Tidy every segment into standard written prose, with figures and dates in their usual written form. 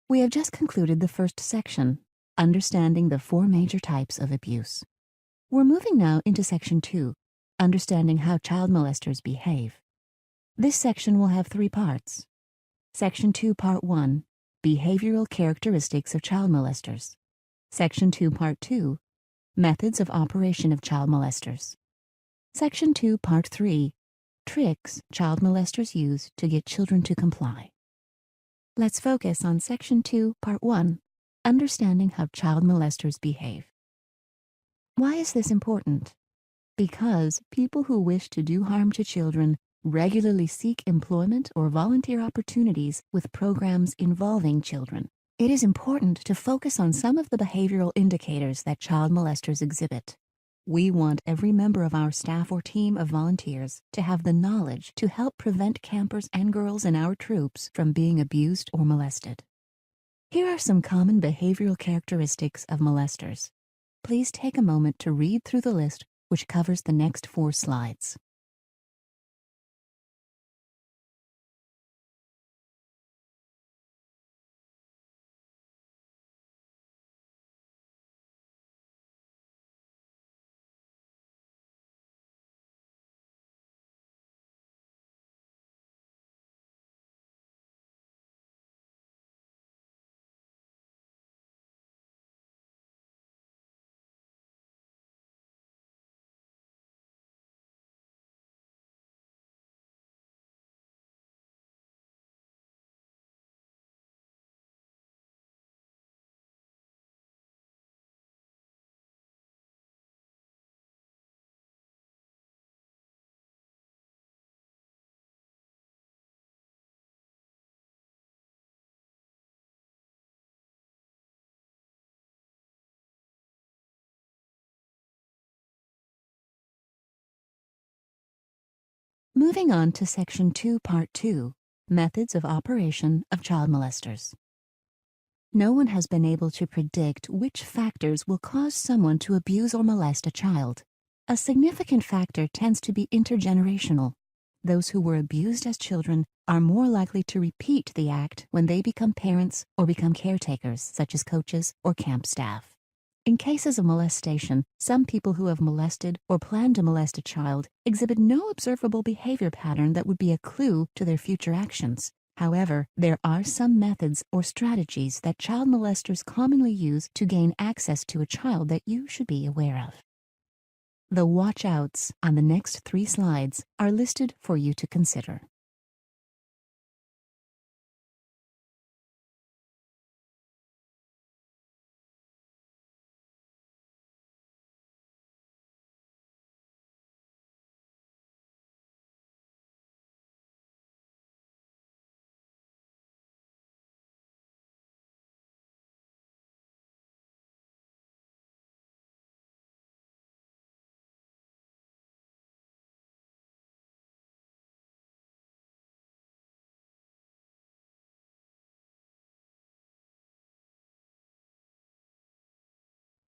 We have just concluded the first section, understanding the 4 major types of abuse. We're moving now into Section 2, understanding how child molesters behave. This section will have 3 parts. Section 2, Part 1, behavioral characteristics of child molesters. Section 2, Part 2, methods of operation of child molesters. Section 2, Part 3, tricks child molesters use to get children to comply. Let's focus on Section 2, Part 1, understanding how child molesters behave. Why is this important? Because people who wish to do harm to children regularly seek employment or volunteer opportunities with programs involving children. It is important to focus on some of the behavioral indicators that child molesters exhibit. We want every member of our staff or team of volunteers to have the knowledge to help prevent campers and girls in our troops from being abused or molested. Here are some common behavioral characteristics of molesters. Please take a moment to read through the list, which covers the next 4 slides. Moving on to Section 2, Part 2, methods of operation of child molesters. No one has been able to predict which factors will cause someone to abuse or molest a child. A significant factor tends to be intergenerational. Those who were abused as children are more likely to repeat the act when they become parents or become caretakers, such as coaches or camp staff. In cases of molestation, some people who have molested or plan to molest a child exhibit no observable behavior pattern that would be a clue to their future actions. However, there are some methods or strategies that child molesters commonly use to gain access to a child that you should be aware of. The watch-outs on the next 3 slides are listed for you to consider.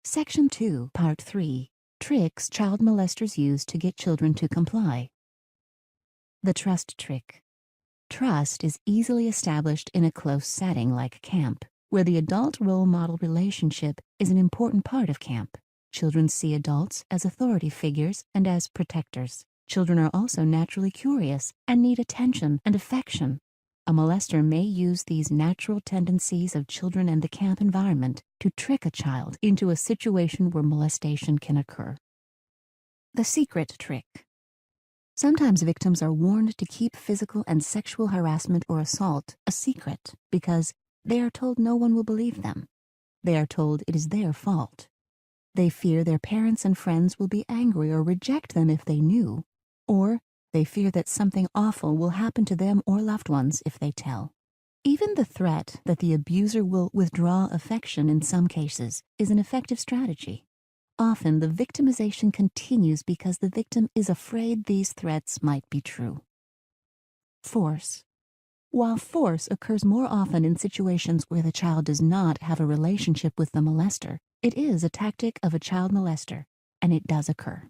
Section 2, Part 3, tricks child molesters use to get children to comply. The trust trick. Trust is easily established in a close setting like camp, where the adult role model relationship is an important part of camp. Children see adults as authority figures and as protectors. Children are also naturally curious and need attention and affection. A molester may use these natural tendencies of children and the camp environment to trick a child into a situation where molestation can occur. The secret trick. Sometimes victims are warned to keep physical and sexual harassment or assault a secret because they are told no one will believe them. They are told it is their fault. They fear their parents and friends will be angry or reject them if they knew, or they fear that something awful will happen to them or loved ones if they tell. Even the threat that the abuser will withdraw affection in some cases is an effective strategy. Often the victimization continues because the victim is afraid these threats might be true. Force. While force occurs more often in situations where the child does not have a relationship with the molester, it is a tactic of a child molester, and it does occur.